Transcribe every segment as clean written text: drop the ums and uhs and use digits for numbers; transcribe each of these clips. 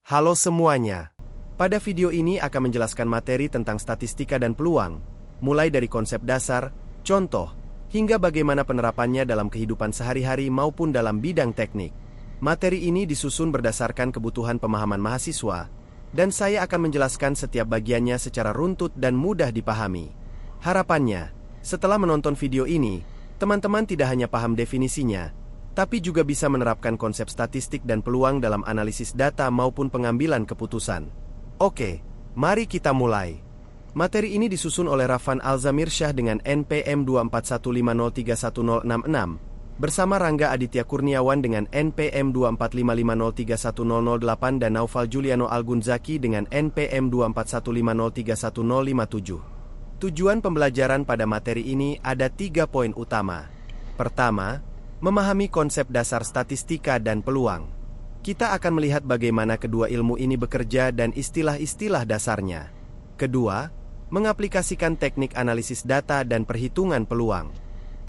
Halo semuanya. Pada video ini akan menjelaskan materi tentang statistika dan peluang, mulai dari konsep dasar, contoh, hingga bagaimana penerapannya dalam kehidupan sehari-hari maupun dalam bidang teknik. Materi ini disusun berdasarkan kebutuhan pemahaman mahasiswa, dan saya akan menjelaskan setiap bagiannya secara runtut dan mudah dipahami. Harapannya, setelah menonton video ini, teman-teman tidak hanya paham definisinya, tapi juga bisa menerapkan konsep statistik dan peluang dalam analisis data maupun pengambilan keputusan. Oke, mari kita mulai. Materi ini disusun oleh Rafan Alzamirsyah dengan NPM 24150310066, bersama Rangga Aditya Kurniawan dengan NPM 24550310008 dan Naufal Juliano Algunzaki dengan NPM 24150310057. Tujuan pembelajaran pada materi ini ada 3 poin utama. Pertama, memahami konsep dasar statistika dan peluang. Kita akan melihat bagaimana kedua ilmu ini bekerja dan istilah-istilah dasarnya. Kedua, mengaplikasikan teknik analisis data dan perhitungan peluang.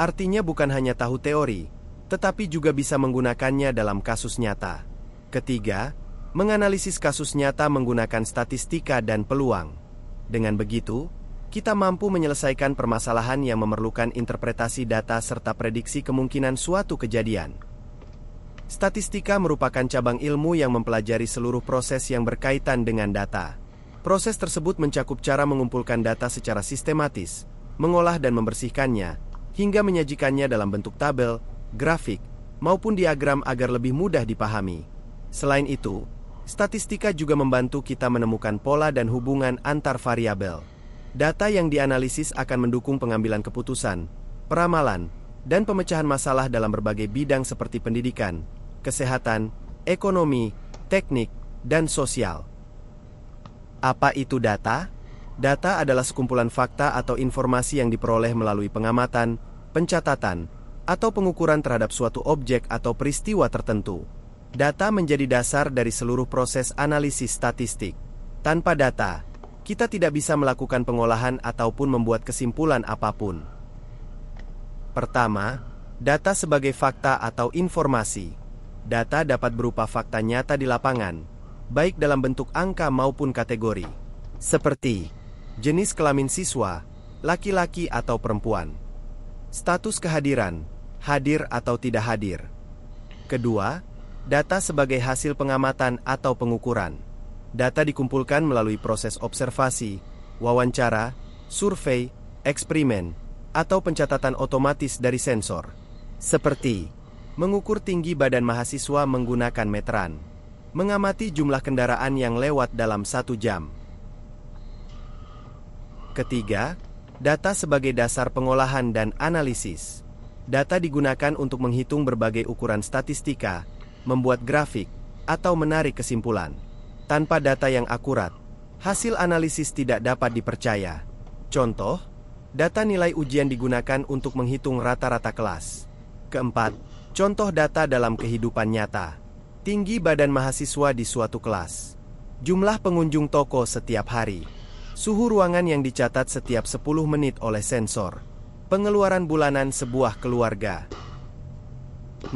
Artinya bukan hanya tahu teori, tetapi juga bisa menggunakannya dalam kasus nyata. Ketiga, menganalisis kasus nyata menggunakan statistika dan peluang. Dengan begitu, kita mampu menyelesaikan permasalahan yang memerlukan interpretasi data serta prediksi kemungkinan suatu kejadian. Statistika merupakan cabang ilmu yang mempelajari seluruh proses yang berkaitan dengan data. Proses tersebut mencakup cara mengumpulkan data secara sistematis, mengolah dan membersihkannya, hingga menyajikannya dalam bentuk tabel, grafik, maupun diagram agar lebih mudah dipahami. Selain itu, statistika juga membantu kita menemukan pola dan hubungan antar variabel. Data yang dianalisis akan mendukung pengambilan keputusan, peramalan, dan pemecahan masalah dalam berbagai bidang seperti pendidikan, kesehatan, ekonomi, teknik, dan sosial. Apa itu data? Data adalah sekumpulan fakta atau informasi yang diperoleh melalui pengamatan, pencatatan, atau pengukuran terhadap suatu objek atau peristiwa tertentu. Data menjadi dasar dari seluruh proses analisis statistik. Tanpa data, kita tidak bisa melakukan pengolahan ataupun membuat kesimpulan apapun. Pertama, data sebagai fakta atau informasi. Data dapat berupa fakta nyata di lapangan, baik dalam bentuk angka maupun kategori, seperti jenis kelamin siswa, laki-laki atau perempuan, status kehadiran, hadir atau tidak hadir. Kedua, data sebagai hasil pengamatan atau pengukuran. Data dikumpulkan melalui proses observasi, wawancara, survei, eksperimen, atau pencatatan otomatis dari sensor. Seperti mengukur tinggi badan mahasiswa menggunakan meteran, mengamati jumlah kendaraan yang lewat dalam 1 jam. Ketiga, data sebagai dasar pengolahan dan analisis. Data digunakan untuk menghitung berbagai ukuran statistika, membuat grafik, atau menarik kesimpulan. Tanpa data yang akurat, hasil analisis tidak dapat dipercaya. Contoh, data nilai ujian digunakan untuk menghitung rata-rata kelas. Keempat, contoh data dalam kehidupan nyata. Tinggi badan mahasiswa di suatu kelas. Jumlah pengunjung toko setiap hari. Suhu ruangan yang dicatat setiap 10 menit oleh sensor. Pengeluaran bulanan sebuah keluarga.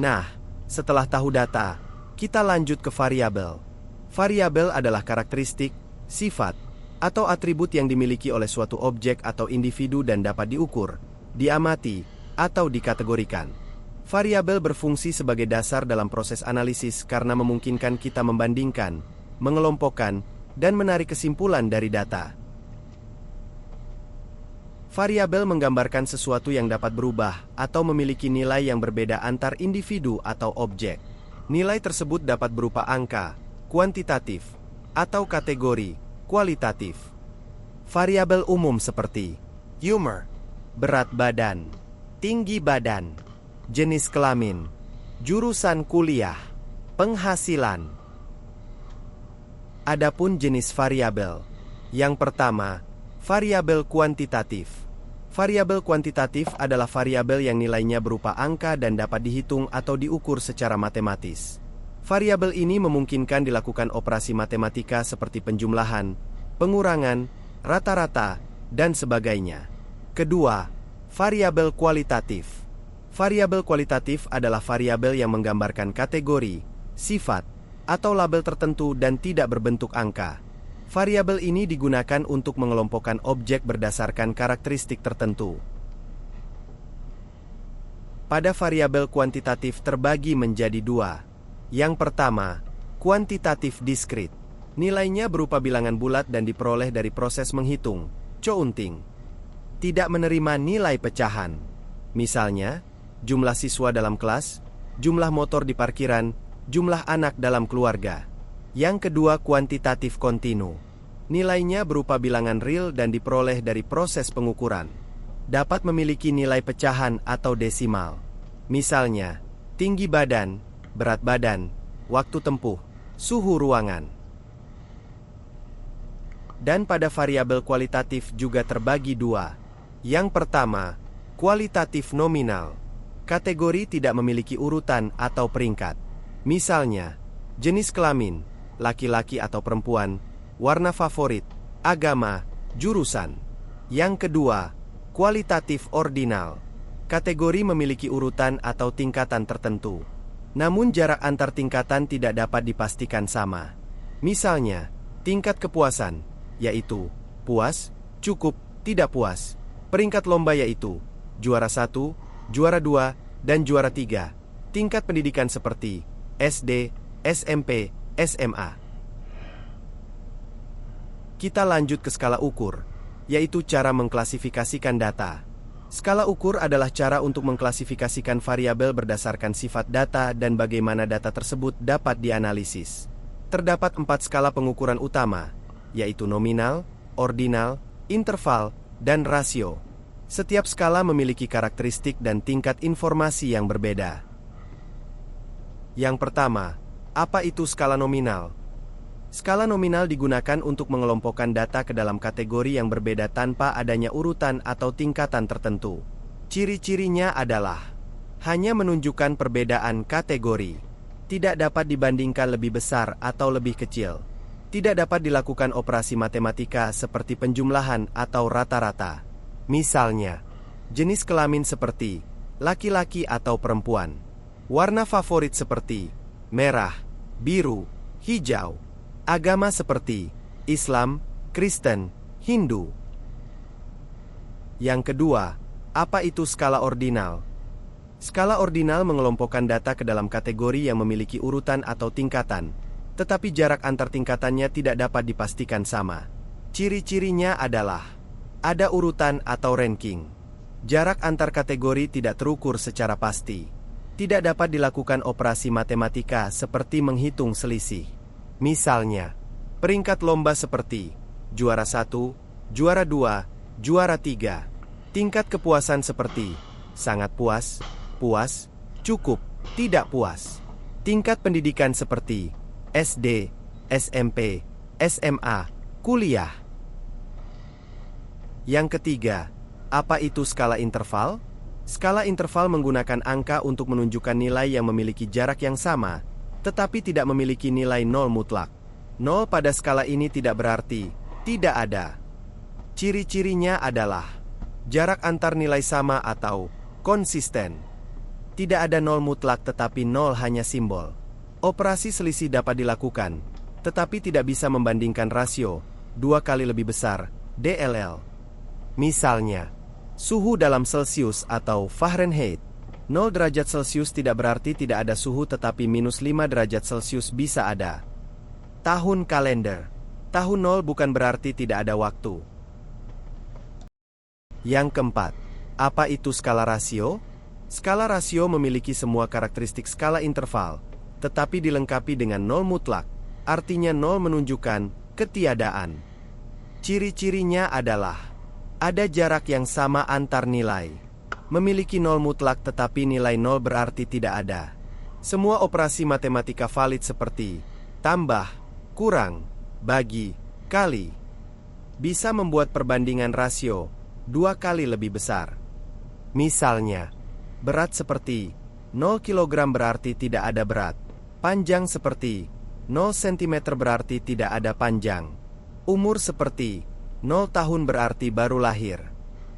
Nah, setelah tahu data, kita lanjut ke variabel. Variabel adalah karakteristik, sifat, atau atribut yang dimiliki oleh suatu objek atau individu dan dapat diukur, diamati, atau dikategorikan. Variabel berfungsi sebagai dasar dalam proses analisis karena memungkinkan kita membandingkan, mengelompokkan, dan menarik kesimpulan dari data. Variabel menggambarkan sesuatu yang dapat berubah atau memiliki nilai yang berbeda antar individu atau objek. Nilai tersebut dapat berupa angka, kuantitatif, atau kategori, kualitatif. Variabel umum seperti umur, berat badan, tinggi badan, jenis kelamin, jurusan kuliah, penghasilan. Adapun jenis variabel. Yang pertama, variabel kuantitatif. Variabel kuantitatif adalah variabel yang nilainya berupa angka dan dapat dihitung atau diukur secara matematis. Variabel ini memungkinkan dilakukan operasi matematika seperti penjumlahan, pengurangan, rata-rata, dan sebagainya. Kedua, variabel kualitatif. Variabel kualitatif adalah variabel yang menggambarkan kategori, sifat, atau label tertentu dan tidak berbentuk angka. Variabel ini digunakan untuk mengelompokkan objek berdasarkan karakteristik tertentu. Pada variabel kuantitatif terbagi menjadi dua. Yang pertama, kuantitatif diskrit. Nilainya berupa bilangan bulat dan diperoleh dari proses menghitung, counting. Tidak menerima nilai pecahan. Misalnya, jumlah siswa dalam kelas, jumlah motor di parkiran, jumlah anak dalam keluarga. Yang kedua, kuantitatif kontinu. Nilainya berupa bilangan real dan diperoleh dari proses pengukuran. Dapat memiliki nilai pecahan atau desimal. Misalnya, tinggi badan, berat badan, waktu tempuh, suhu ruangan. Dan pada variabel kualitatif juga terbagi dua. Yang pertama, kualitatif nominal. Kategori tidak memiliki urutan atau peringkat. Misalnya, jenis kelamin, laki-laki atau perempuan, warna favorit, agama, jurusan. Yang kedua, kualitatif ordinal. Kategori memiliki urutan atau tingkatan tertentu. Namun jarak antar tingkatan tidak dapat dipastikan sama. Misalnya, tingkat kepuasan, yaitu puas, cukup, tidak puas. Peringkat lomba yaitu juara 1, juara 2, dan juara 3. Tingkat pendidikan seperti SD, SMP, SMA. Kita lanjut ke skala ukur, yaitu cara mengklasifikasikan data. Skala ukur adalah cara untuk mengklasifikasikan variabel berdasarkan sifat data dan bagaimana data tersebut dapat dianalisis. Terdapat 4 skala pengukuran utama, yaitu nominal, ordinal, interval, dan rasio. Setiap skala memiliki karakteristik dan tingkat informasi yang berbeda. Yang pertama, apa itu skala nominal? Skala nominal digunakan untuk mengelompokkan data ke dalam kategori yang berbeda tanpa adanya urutan atau tingkatan tertentu. Ciri-cirinya adalah hanya menunjukkan perbedaan kategori, tidak dapat dibandingkan lebih besar atau lebih kecil, tidak dapat dilakukan operasi matematika seperti penjumlahan atau rata-rata. Misalnya, jenis kelamin seperti laki-laki atau perempuan, warna favorit seperti merah, biru, hijau, agama seperti Islam, Kristen, Hindu. Yang kedua, apa itu skala ordinal? Skala ordinal mengelompokkan data ke dalam kategori yang memiliki urutan atau tingkatan, tetapi jarak antar tingkatannya tidak dapat dipastikan sama. Ciri-cirinya adalah ada urutan atau ranking. Jarak antar kategori tidak terukur secara pasti. Tidak dapat dilakukan operasi matematika seperti menghitung selisih. Misalnya, peringkat lomba seperti juara 1, juara 2, juara 3. Tingkat kepuasan seperti sangat puas, puas, cukup, tidak puas. Tingkat pendidikan seperti SD, SMP, SMA, kuliah. Yang ketiga, apa itu skala interval? Skala interval menggunakan angka untuk menunjukkan nilai yang memiliki jarak yang sama, tetapi tidak memiliki nilai nol mutlak. Nol pada skala ini tidak berarti tidak ada. Ciri-cirinya adalah jarak antar nilai sama atau konsisten. Tidak ada nol mutlak tetapi nol hanya simbol. Operasi selisih dapat dilakukan, tetapi tidak bisa membandingkan rasio 2 kali lebih besar, DLL. Misalnya, suhu dalam Celsius atau Fahrenheit. 0 derajat Celsius tidak berarti tidak ada suhu tetapi minus 5 derajat Celsius bisa ada. Tahun kalender. Tahun 0 bukan berarti tidak ada waktu. Yang keempat, apa itu skala rasio? Skala rasio memiliki semua karakteristik skala interval, tetapi dilengkapi dengan nol mutlak, artinya nol menunjukkan ketiadaan. Ciri-cirinya adalah ada jarak yang sama antar nilai, memiliki nol mutlak tetapi nilai nol berarti tidak ada. Semua operasi matematika valid seperti tambah, kurang, bagi, kali, bisa membuat perbandingan rasio 2 kali lebih besar. Misalnya, berat seperti 0 kg berarti tidak ada berat. Panjang seperti 0 cm berarti tidak ada panjang. Umur seperti 0 tahun berarti baru lahir.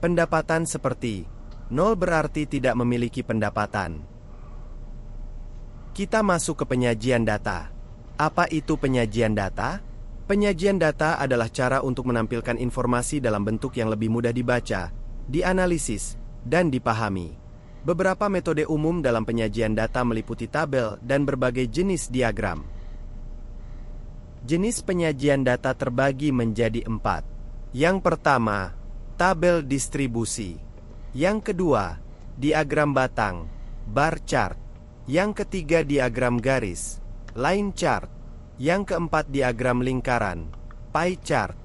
Pendapatan seperti 0 berarti tidak memiliki pendapatan. Kita masuk ke penyajian data. Apa itu penyajian data? Penyajian data adalah cara untuk menampilkan informasi dalam bentuk yang lebih mudah dibaca, dianalisis, dan dipahami. Beberapa metode umum dalam penyajian data meliputi tabel dan berbagai jenis diagram. Jenis penyajian data terbagi menjadi 4. Yang pertama, tabel distribusi. Yang kedua, diagram batang, bar chart. Yang ketiga, diagram garis, line chart. Yang keempat, diagram lingkaran, pie chart.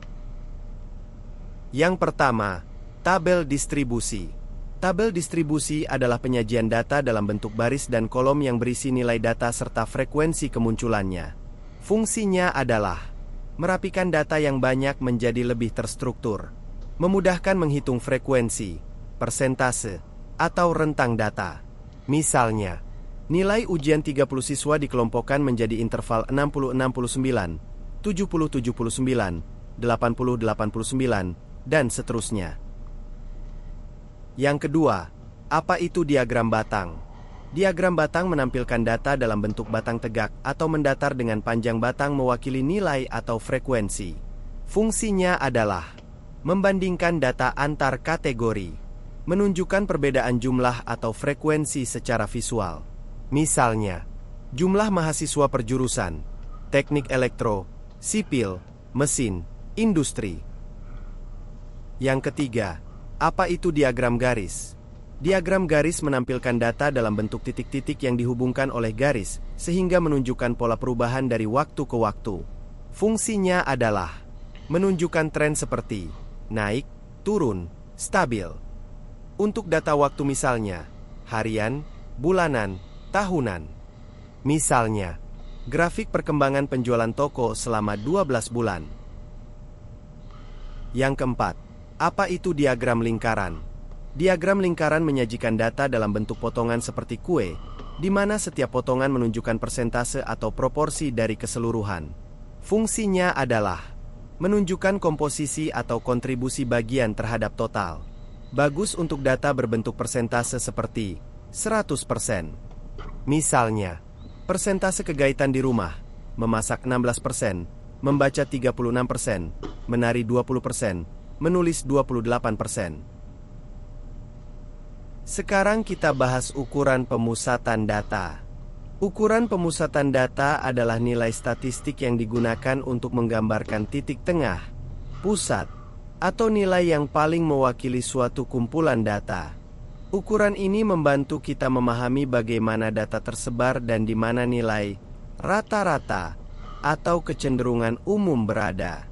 Yang pertama, tabel distribusi. Tabel distribusi adalah penyajian data dalam bentuk baris dan kolom yang berisi nilai data serta frekuensi kemunculannya. Fungsinya adalah merapikan data yang banyak menjadi lebih terstruktur, memudahkan menghitung frekuensi, persentase, atau rentang data. Misalnya, nilai ujian 30 siswa dikelompokkan menjadi interval 60-69, 70-79, 80-89, dan seterusnya. Yang kedua, apa itu diagram batang? Diagram batang menampilkan data dalam bentuk batang tegak atau mendatar dengan panjang batang mewakili nilai atau frekuensi. Fungsinya adalah membandingkan data antar kategori, menunjukkan perbedaan jumlah atau frekuensi secara visual. Misalnya, jumlah mahasiswa per jurusan, teknik elektro, sipil, mesin, industri. Yang ketiga, apa itu diagram garis? Diagram garis menampilkan data dalam bentuk titik-titik yang dihubungkan oleh garis, sehingga menunjukkan pola perubahan dari waktu ke waktu. Fungsinya adalah menunjukkan tren seperti naik, turun, stabil. Untuk data waktu misalnya, harian, bulanan, tahunan. Misalnya, grafik perkembangan penjualan toko selama 12 bulan. Yang keempat, apa itu diagram lingkaran? Diagram lingkaran menyajikan data dalam bentuk potongan seperti kue, di mana setiap potongan menunjukkan persentase atau proporsi dari keseluruhan. Fungsinya adalah menunjukkan komposisi atau kontribusi bagian terhadap total. Bagus untuk data berbentuk persentase seperti 100%. Misalnya, persentase kegaitan di rumah, memasak 16%, membaca 36%, menari 20%, menulis 28%. Sekarang kita bahas ukuran pemusatan data. Ukuran pemusatan data adalah nilai statistik yang digunakan untuk menggambarkan titik tengah, pusat, atau nilai yang paling mewakili suatu kumpulan data. Ukuran ini membantu kita memahami bagaimana data tersebar dan di mana nilai rata-rata atau kecenderungan umum berada.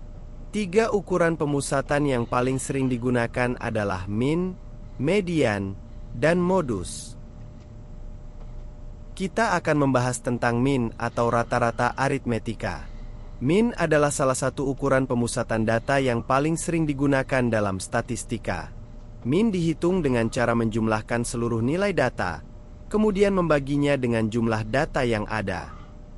3 ukuran pemusatan yang paling sering digunakan adalah min, median, dan modus. Kita akan membahas tentang min atau rata-rata aritmetika. Min adalah salah satu ukuran pemusatan data yang paling sering digunakan dalam statistika. Min dihitung dengan cara menjumlahkan seluruh nilai data, kemudian membaginya dengan jumlah data yang ada.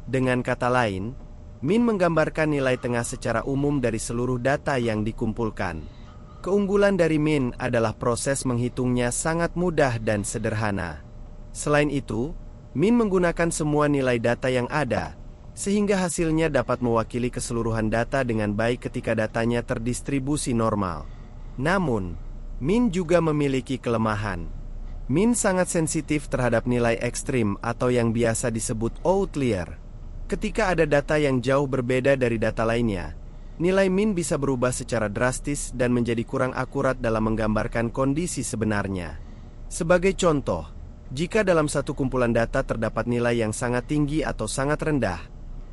Dengan kata lain, min menggambarkan nilai tengah secara umum dari seluruh data yang dikumpulkan. Keunggulan dari min adalah proses menghitungnya sangat mudah dan sederhana. Selain itu, min menggunakan semua nilai data yang ada, sehingga hasilnya dapat mewakili keseluruhan data dengan baik ketika datanya terdistribusi normal. Namun, min juga memiliki kelemahan. Min sangat sensitif terhadap nilai ekstrim atau yang biasa disebut outlier. Ketika ada data yang jauh berbeda dari data lainnya, nilai min bisa berubah secara drastis dan menjadi kurang akurat dalam menggambarkan kondisi sebenarnya. Sebagai contoh, jika dalam satu kumpulan data terdapat nilai yang sangat tinggi atau sangat rendah,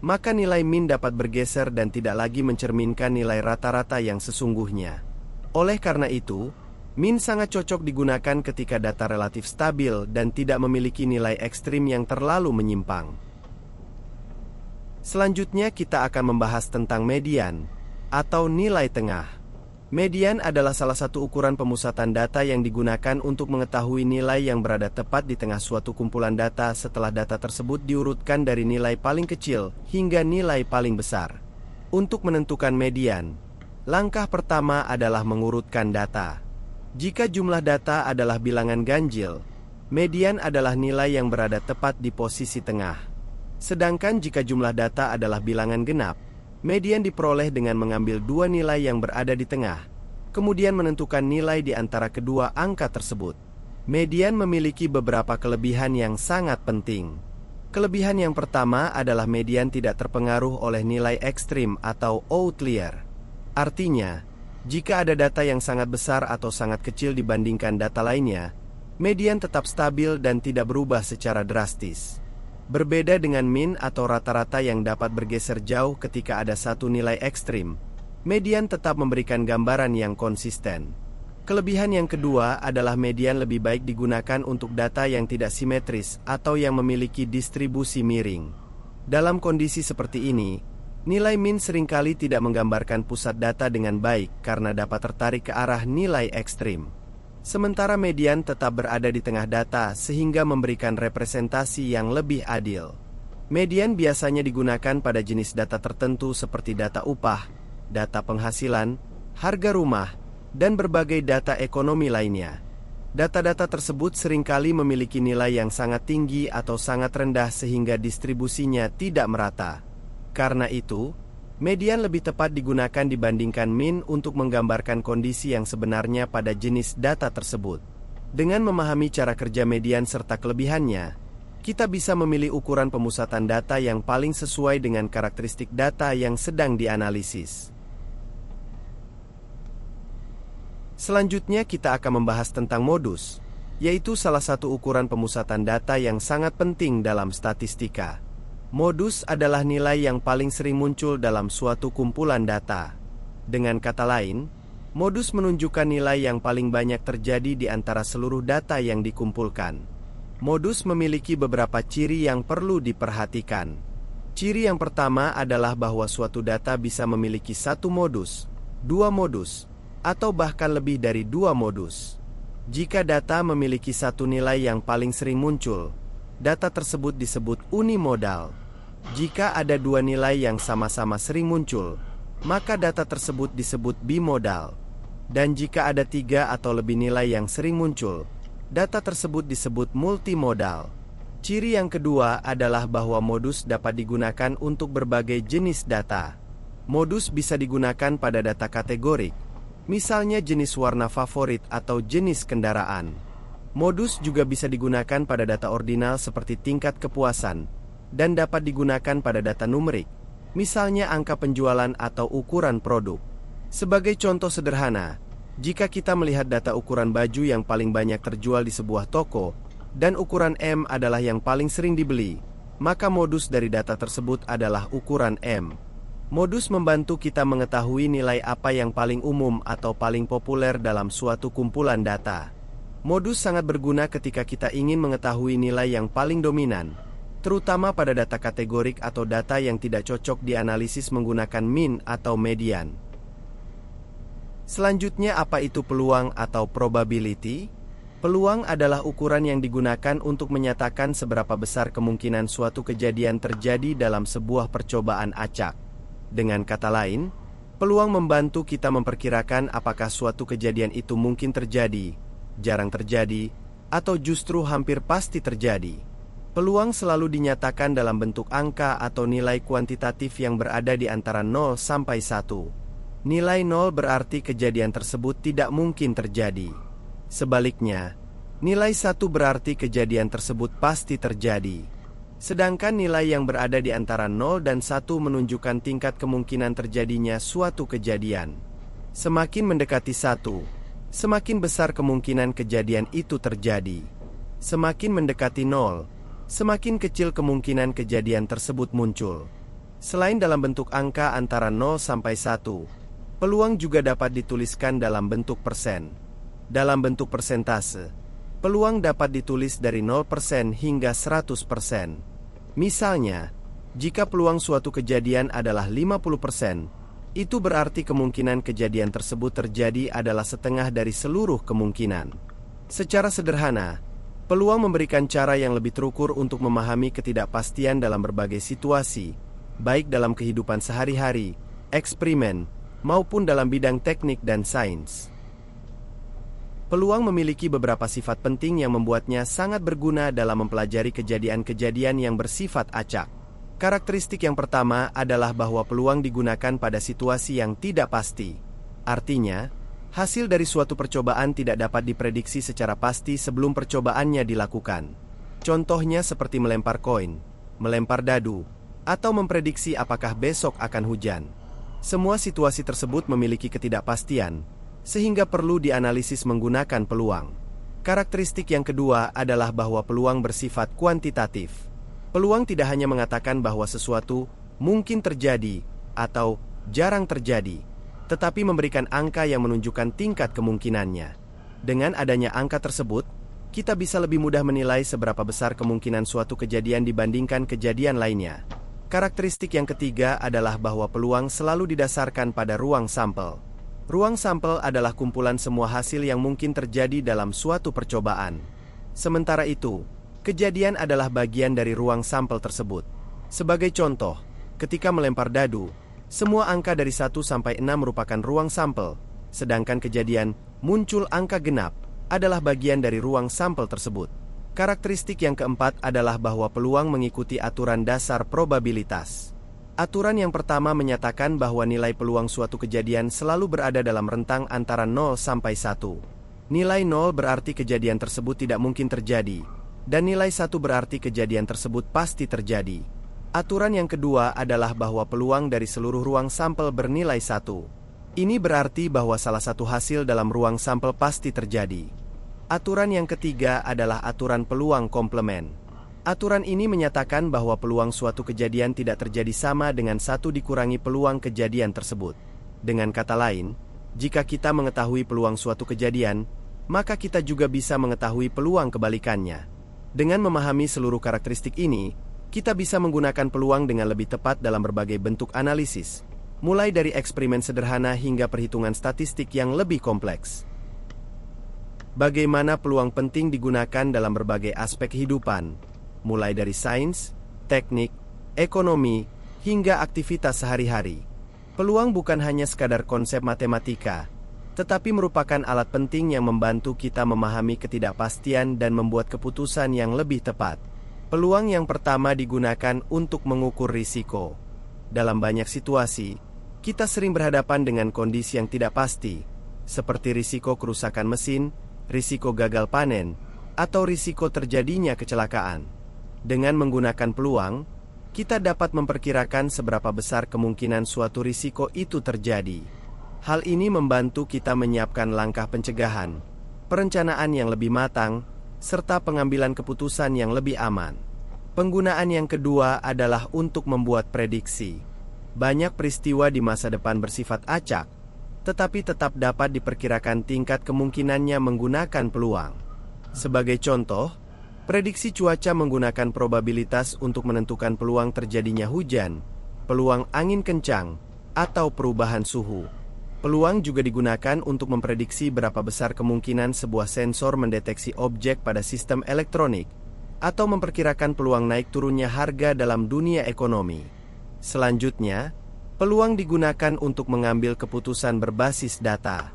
maka nilai min dapat bergeser dan tidak lagi mencerminkan nilai rata-rata yang sesungguhnya. Oleh karena itu, min sangat cocok digunakan ketika data relatif stabil dan tidak memiliki nilai ekstrim yang terlalu menyimpang. Selanjutnya kita akan membahas tentang median atau nilai tengah. Median adalah salah satu ukuran pemusatan data yang digunakan untuk mengetahui nilai yang berada tepat di tengah suatu kumpulan data setelah data tersebut diurutkan dari nilai paling kecil hingga nilai paling besar. Untuk menentukan median, langkah pertama adalah mengurutkan data. Jika jumlah data adalah bilangan ganjil, median adalah nilai yang berada tepat di posisi tengah. Sedangkan jika jumlah data adalah bilangan genap, median diperoleh dengan mengambil dua nilai yang berada di tengah, kemudian menentukan nilai di antara kedua angka tersebut. Median memiliki beberapa kelebihan yang sangat penting. Kelebihan yang pertama adalah median tidak terpengaruh oleh nilai ekstrim atau outlier. Artinya, jika ada data yang sangat besar atau sangat kecil dibandingkan data lainnya, median tetap stabil dan tidak berubah secara drastis. Berbeda dengan mean atau rata-rata yang dapat bergeser jauh ketika ada satu nilai ekstrim, median tetap memberikan gambaran yang konsisten. Kelebihan yang kedua adalah median lebih baik digunakan untuk data yang tidak simetris atau yang memiliki distribusi miring. Dalam kondisi seperti ini, nilai mean seringkali tidak menggambarkan pusat data dengan baik karena dapat tertarik ke arah nilai ekstrim. Sementara median tetap berada di tengah data sehingga memberikan representasi yang lebih adil. Median biasanya digunakan pada jenis data tertentu seperti data upah, data penghasilan, harga rumah, dan berbagai data ekonomi lainnya. Data-data tersebut seringkali memiliki nilai yang sangat tinggi atau sangat rendah sehingga distribusinya tidak merata. Karena itu, median lebih tepat digunakan dibandingkan mean untuk menggambarkan kondisi yang sebenarnya pada jenis data tersebut. Dengan memahami cara kerja median serta kelebihannya, kita bisa memilih ukuran pemusatan data yang paling sesuai dengan karakteristik data yang sedang dianalisis. Selanjutnya kita akan membahas tentang modus, yaitu salah satu ukuran pemusatan data yang sangat penting dalam statistika. Modus adalah nilai yang paling sering muncul dalam suatu kumpulan data. Dengan kata lain, modus menunjukkan nilai yang paling banyak terjadi di antara seluruh data yang dikumpulkan. Modus memiliki beberapa ciri yang perlu diperhatikan. Ciri yang pertama adalah bahwa suatu data bisa memiliki satu modus, dua modus, atau bahkan lebih dari dua modus. Jika data memiliki satu nilai yang paling sering muncul, data tersebut disebut unimodal. Jika ada dua nilai yang sama-sama sering muncul, maka data tersebut disebut bimodal. Dan jika ada tiga atau lebih nilai yang sering muncul, data tersebut disebut multimodal. Ciri yang kedua adalah bahwa modus dapat digunakan untuk berbagai jenis data. Modus bisa digunakan pada data kategorik, misalnya jenis warna favorit atau jenis kendaraan. Modus juga bisa digunakan pada data ordinal seperti tingkat kepuasan, dan dapat digunakan pada data numerik, misalnya angka penjualan atau ukuran produk. Sebagai contoh sederhana, jika kita melihat data ukuran baju yang paling banyak terjual di sebuah toko, dan ukuran M adalah yang paling sering dibeli, maka modus dari data tersebut adalah ukuran M. Modus membantu kita mengetahui nilai apa yang paling umum atau paling populer dalam suatu kumpulan data. Modus sangat berguna ketika kita ingin mengetahui nilai yang paling dominan, terutama pada data kategorik atau data yang tidak cocok dianalisis menggunakan mean atau median. Selanjutnya, apa itu peluang atau probability? Peluang adalah ukuran yang digunakan untuk menyatakan seberapa besar kemungkinan suatu kejadian terjadi dalam sebuah percobaan acak. Dengan kata lain, peluang membantu kita memperkirakan apakah suatu kejadian itu mungkin terjadi, jarang terjadi, atau justru hampir pasti terjadi. Peluang selalu dinyatakan dalam bentuk angka atau nilai kuantitatif yang berada di antara 0 sampai 1. Nilai 0 berarti kejadian tersebut tidak mungkin terjadi. Sebaliknya, nilai 1 berarti kejadian tersebut pasti terjadi. Sedangkan nilai yang berada di antara 0 dan 1 menunjukkan tingkat kemungkinan terjadinya suatu kejadian. Semakin mendekati 1, semakin besar kemungkinan kejadian itu terjadi. Semakin mendekati 0, semakin kecil kemungkinan kejadian tersebut muncul. Selain dalam bentuk angka antara 0 sampai 1, peluang juga dapat dituliskan dalam bentuk persen. Dalam bentuk persentase, peluang dapat ditulis dari 0% hingga 100%. Misalnya, jika peluang suatu kejadian adalah 50%, itu berarti kemungkinan kejadian tersebut terjadi adalah setengah dari seluruh kemungkinan. Secara sederhana, peluang memberikan cara yang lebih terukur untuk memahami ketidakpastian dalam berbagai situasi, baik dalam kehidupan sehari-hari, eksperimen, maupun dalam bidang teknik dan sains. Peluang memiliki beberapa sifat penting yang membuatnya sangat berguna dalam mempelajari kejadian-kejadian yang bersifat acak. Karakteristik yang pertama adalah bahwa peluang digunakan pada situasi yang tidak pasti. Artinya, hasil dari suatu percobaan tidak dapat diprediksi secara pasti sebelum percobaannya dilakukan. Contohnya seperti melempar koin, melempar dadu, atau memprediksi apakah besok akan hujan. Semua situasi tersebut memiliki ketidakpastian, sehingga perlu dianalisis menggunakan peluang. Karakteristik yang kedua adalah bahwa peluang bersifat kuantitatif. Peluang tidak hanya mengatakan bahwa sesuatu mungkin terjadi atau jarang terjadi, tetapi memberikan angka yang menunjukkan tingkat kemungkinannya. Dengan adanya angka tersebut, kita bisa lebih mudah menilai seberapa besar kemungkinan suatu kejadian dibandingkan kejadian lainnya. Karakteristik yang ketiga adalah bahwa peluang selalu didasarkan pada ruang sampel. Ruang sampel adalah kumpulan semua hasil yang mungkin terjadi dalam suatu percobaan. Sementara itu, kejadian adalah bagian dari ruang sampel tersebut. Sebagai contoh, ketika melempar dadu, semua angka dari 1 sampai 6 merupakan ruang sampel, sedangkan kejadian muncul angka genap adalah bagian dari ruang sampel tersebut. Karakteristik yang keempat adalah bahwa peluang mengikuti aturan dasar probabilitas. Aturan yang pertama menyatakan bahwa nilai peluang suatu kejadian selalu berada dalam rentang antara 0 sampai 1. Nilai 0 berarti kejadian tersebut tidak mungkin terjadi, dan nilai 1 berarti kejadian tersebut pasti terjadi. Aturan yang kedua adalah bahwa peluang dari seluruh ruang sampel bernilai 1. Ini berarti bahwa salah satu hasil dalam ruang sampel pasti terjadi. Aturan yang ketiga adalah aturan peluang komplement. Aturan ini menyatakan bahwa peluang suatu kejadian tidak terjadi sama dengan 1 dikurangi peluang kejadian tersebut. Dengan kata lain, jika kita mengetahui peluang suatu kejadian, maka kita juga bisa mengetahui peluang kebalikannya. Dengan memahami seluruh karakteristik ini, kita bisa menggunakan peluang dengan lebih tepat dalam berbagai bentuk analisis, mulai dari eksperimen sederhana hingga perhitungan statistik yang lebih kompleks. Bagaimana peluang penting digunakan dalam berbagai aspek kehidupan, mulai dari sains, teknik, ekonomi, hingga aktivitas sehari-hari. Peluang bukan hanya sekadar konsep matematika, tetapi merupakan alat penting yang membantu kita memahami ketidakpastian dan membuat keputusan yang lebih tepat. Peluang yang pertama digunakan untuk mengukur risiko. Dalam banyak situasi, kita sering berhadapan dengan kondisi yang tidak pasti, seperti risiko kerusakan mesin, risiko gagal panen, atau risiko terjadinya kecelakaan. Dengan menggunakan peluang, kita dapat memperkirakan seberapa besar kemungkinan suatu risiko itu terjadi. Hal ini membantu kita menyiapkan langkah pencegahan, perencanaan yang lebih matang, serta pengambilan keputusan yang lebih aman. Penggunaan yang kedua adalah untuk membuat prediksi. Banyak peristiwa di masa depan bersifat acak, tetapi tetap dapat diperkirakan tingkat kemungkinannya menggunakan peluang. Sebagai contoh, prediksi cuaca menggunakan probabilitas untuk menentukan peluang terjadinya hujan, peluang angin kencang, atau perubahan suhu. Peluang juga digunakan untuk memprediksi berapa besar kemungkinan sebuah sensor mendeteksi objek pada sistem elektronik, atau memperkirakan peluang naik turunnya harga dalam dunia ekonomi. Selanjutnya, peluang digunakan untuk mengambil keputusan berbasis data.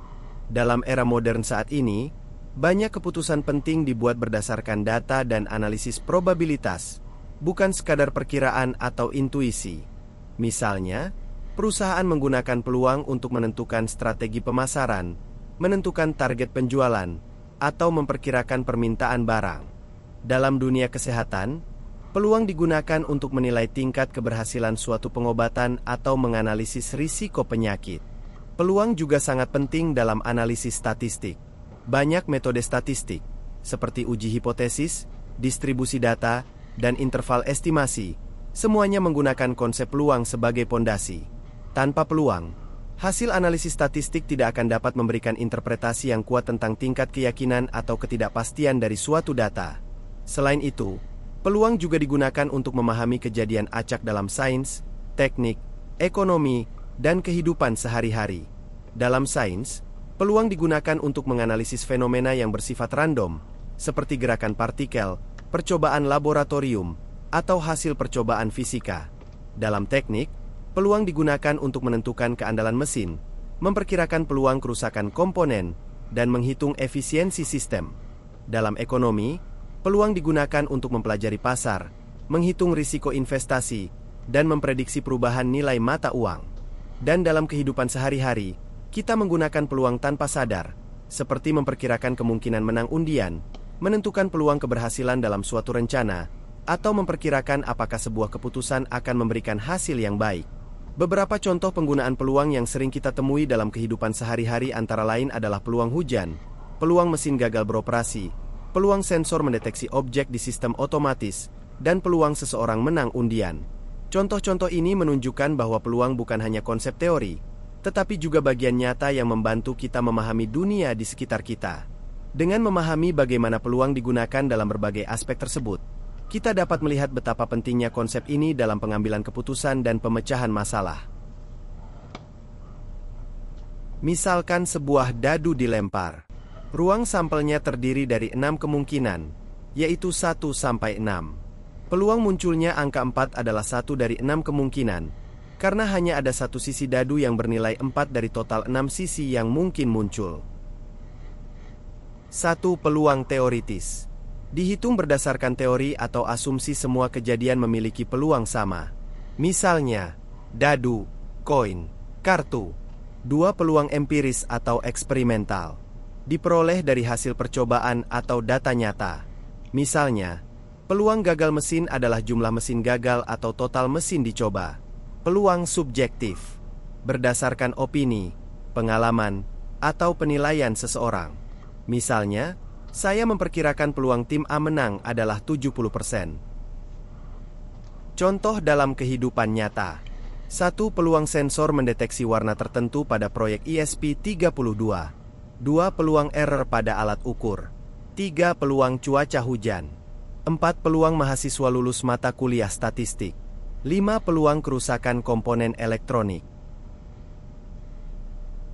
Dalam era modern saat ini, banyak keputusan penting dibuat berdasarkan data dan analisis probabilitas, bukan sekadar perkiraan atau intuisi. Misalnya, perusahaan menggunakan peluang untuk menentukan strategi pemasaran, menentukan target penjualan, atau memperkirakan permintaan barang. Dalam dunia kesehatan, peluang digunakan untuk menilai tingkat keberhasilan suatu pengobatan atau menganalisis risiko penyakit. Peluang juga sangat penting dalam analisis statistik. Banyak metode statistik, seperti uji hipotesis, distribusi data, dan interval estimasi, semuanya menggunakan konsep peluang sebagai pondasi. Tanpa peluang, hasil analisis statistik tidak akan dapat memberikan interpretasi yang kuat tentang tingkat keyakinan atau ketidakpastian dari suatu data. Selain itu, peluang juga digunakan untuk memahami kejadian acak dalam sains, teknik, ekonomi, dan kehidupan sehari-hari. Dalam sains, peluang digunakan untuk menganalisis fenomena yang bersifat random, seperti gerakan partikel, percobaan laboratorium, atau hasil percobaan fisika. Dalam teknik, peluang digunakan untuk menentukan keandalan mesin, memperkirakan peluang kerusakan komponen, dan menghitung efisiensi sistem. Dalam ekonomi, peluang digunakan untuk mempelajari pasar, menghitung risiko investasi, dan memprediksi perubahan nilai mata uang. Dan dalam kehidupan sehari-hari, kita menggunakan peluang tanpa sadar, seperti memperkirakan kemungkinan menang undian, menentukan peluang keberhasilan dalam suatu rencana, atau memperkirakan apakah sebuah keputusan akan memberikan hasil yang baik. Beberapa contoh penggunaan peluang yang sering kita temui dalam kehidupan sehari-hari antara lain adalah peluang hujan, peluang mesin gagal beroperasi, peluang sensor mendeteksi objek di sistem otomatis, dan peluang seseorang menang undian. Contoh-contoh ini menunjukkan bahwa peluang bukan hanya konsep teori, tetapi juga bagian nyata yang membantu kita memahami dunia di sekitar kita. Dengan memahami bagaimana peluang digunakan dalam berbagai aspek tersebut, kita dapat melihat betapa pentingnya konsep ini dalam pengambilan keputusan dan pemecahan masalah. Misalkan sebuah dadu dilempar. Ruang sampelnya terdiri dari 6 kemungkinan, yaitu 1 sampai 6. Peluang munculnya angka 4 adalah 1 dari 6 kemungkinan, karena hanya ada satu sisi dadu yang bernilai 4 dari total 6 sisi yang mungkin muncul. 1. Peluang teoritis. Dihitung berdasarkan teori atau asumsi semua kejadian memiliki peluang sama. Misalnya, dadu, koin, kartu. 2. Peluang empiris atau eksperimental. Diperoleh dari hasil percobaan atau data nyata. Misalnya, peluang gagal mesin adalah jumlah mesin gagal atau total mesin dicoba. Peluang subjektif. Berdasarkan opini, pengalaman, atau penilaian seseorang. Misalnya, saya memperkirakan peluang tim A menang adalah 70%. Contoh dalam kehidupan nyata. 1. Peluang sensor mendeteksi warna tertentu pada proyek ESP32. 2. Peluang error pada alat ukur. 3. Peluang cuaca hujan. 4. Peluang mahasiswa lulus mata kuliah statistik. 5. Peluang kerusakan komponen elektronik.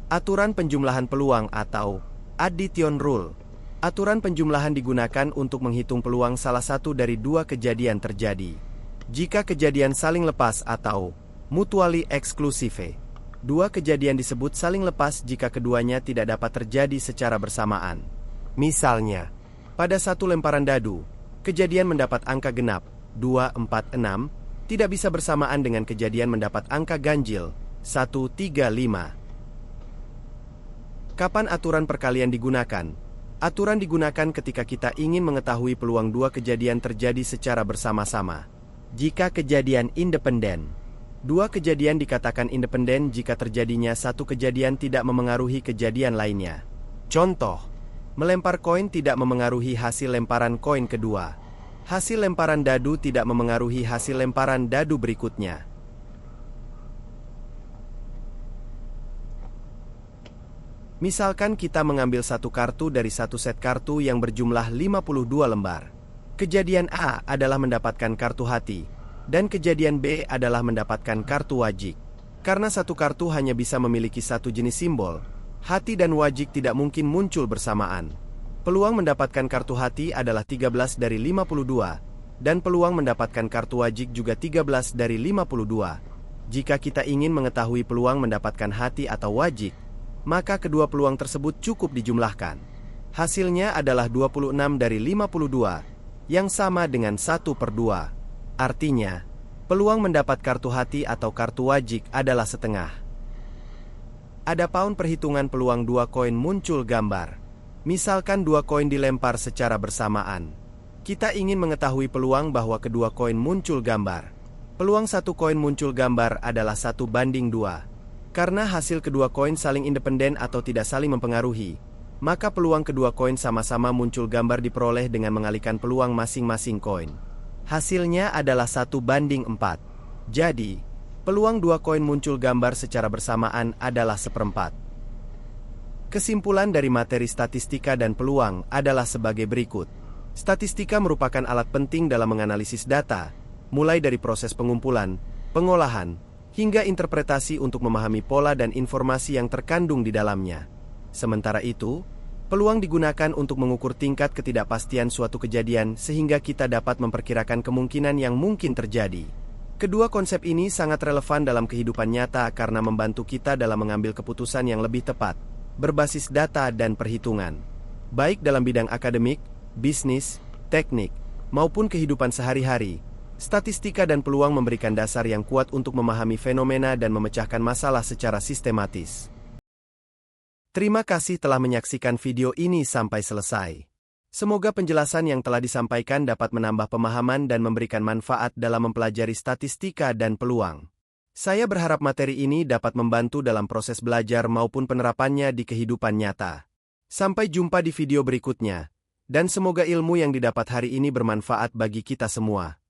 Aturan penjumlahan peluang atau addition rule. Aturan penjumlahan digunakan untuk menghitung peluang salah satu dari 2 kejadian terjadi. Jika kejadian saling lepas atau mutually exclusive. 2 kejadian disebut saling lepas jika keduanya tidak dapat terjadi secara bersamaan. Misalnya, pada satu lemparan dadu, kejadian mendapat angka genap, 2, 4, 6, tidak bisa bersamaan dengan kejadian mendapat angka ganjil, 1, 3, 5. Kapan aturan perkalian digunakan? Aturan digunakan ketika kita ingin mengetahui peluang 2 kejadian terjadi secara bersama-sama. Jika kejadian independen. 2 kejadian dikatakan independen jika terjadinya satu kejadian tidak memengaruhi kejadian lainnya. Contoh, melempar koin tidak memengaruhi hasil lemparan koin kedua. Hasil lemparan dadu tidak memengaruhi hasil lemparan dadu berikutnya. Misalkan kita mengambil satu kartu dari satu set kartu yang berjumlah 52 lembar. Kejadian A adalah mendapatkan kartu hati, dan kejadian B adalah mendapatkan kartu wajik. Karena satu kartu hanya bisa memiliki satu jenis simbol, hati dan wajik tidak mungkin muncul bersamaan. Peluang mendapatkan kartu hati adalah 13 dari 52, dan peluang mendapatkan kartu wajik juga 13 dari 52. Jika kita ingin mengetahui peluang mendapatkan hati atau wajik, maka kedua peluang tersebut cukup dijumlahkan. Hasilnya adalah 26 dari 52, yang sama dengan 1/2. Artinya, peluang mendapat kartu hati atau kartu wajik adalah setengah. Ada pound perhitungan peluang 2 koin muncul gambar. Misalkan 2 koin dilempar secara bersamaan. Kita ingin mengetahui peluang bahwa kedua koin muncul gambar. Peluang satu koin muncul gambar adalah 1:2. Karena hasil kedua koin saling independen atau tidak saling mempengaruhi, maka peluang kedua koin sama-sama muncul gambar diperoleh dengan mengalihkan peluang masing-masing koin. Hasilnya adalah 1:4. Jadi, peluang 2 koin muncul gambar secara bersamaan adalah 1/4. Kesimpulan dari materi statistika dan peluang adalah sebagai berikut. Statistika merupakan alat penting dalam menganalisis data, mulai dari proses pengumpulan, pengolahan, hingga interpretasi untuk memahami pola dan informasi yang terkandung di dalamnya. Sementara itu, peluang digunakan untuk mengukur tingkat ketidakpastian suatu kejadian sehingga kita dapat memperkirakan kemungkinan yang mungkin terjadi. Kedua konsep ini sangat relevan dalam kehidupan nyata karena membantu kita dalam mengambil keputusan yang lebih tepat, berbasis data dan perhitungan. Baik dalam bidang akademik, bisnis, teknik, maupun kehidupan sehari-hari, Statistika dan peluang memberikan dasar yang kuat untuk memahami fenomena dan memecahkan masalah secara sistematis. Terima kasih telah menyaksikan video ini sampai selesai. Semoga penjelasan yang telah disampaikan dapat menambah pemahaman dan memberikan manfaat dalam mempelajari statistika dan peluang. Saya berharap materi ini dapat membantu dalam proses belajar maupun penerapannya di kehidupan nyata. Sampai jumpa di video berikutnya, dan semoga ilmu yang didapat hari ini bermanfaat bagi kita semua.